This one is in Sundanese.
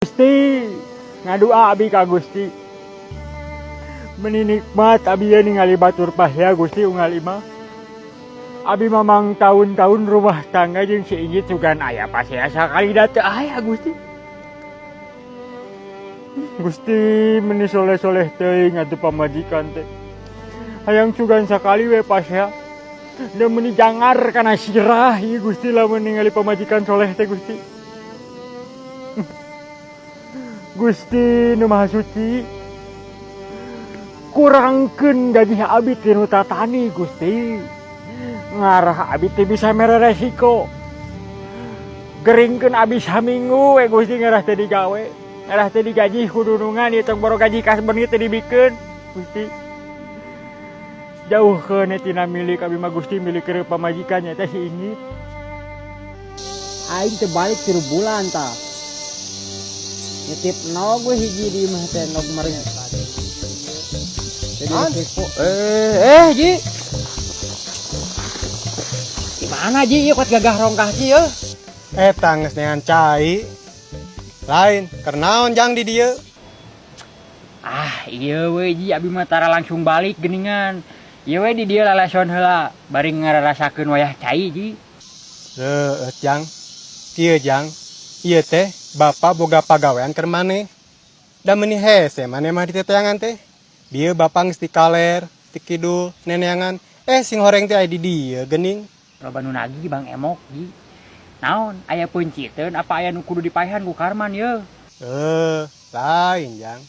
Gusti ngadua abi ka Gusti meninikmat abi ya ningali batur pahya Gusti unggal imah abi mamang tahun-tahun rumah tangga jeung si Inggit sugan aya pasea sakali teu aya Gusti. Gusti meni soleh-soleh teuing atuh pamajikan teh hayang sugan sakali we pasea da meni jangar kana sirah ieu Gusti lamun ningali pamajikan soleh teh Gusti. Gusti nu Maha Suci kurangkeun gaji abi tinu tatani Gusti ngarah abi teh bisa mere resiko geringkeun abi saminggu we Gusti ngarah teh digawe ngarah teh digaji kudunungan ieu tong boro gaji kas beunit teh dibikeun Gusti jauhkeun tina milik abi mah Gusti milik keur pamajikan nya teh si Inggit. Aing teh balik 3 bulan tah. Nitip no gue hiji di mah teh nog mari. Jadi kepo. Ji. Gimana Ji? Ieu kot gagah rongkah sih yeuh. Eta geus neangan cai. Lain, kernaon jang di dieu? Iya we Ji abi mah tara langsung balik geuningan. Ieu we di dieu lalason heula bari ngararasakeun wayah cai Ji. Jang. Kieu jang. Ieu teh Bapak boga pagawean keur maneh. Da meuni hese maneh mah di teteangan teh. Dieu Bapak geus di kaler, di kidul, neneangan. Sing horeng teh aya di dieu geuning. Loba nu nagih Bang Emok Ji. Naon aya peunciteun apa aya nu kudu dipaehan ku Karman yeuh? Lain jang.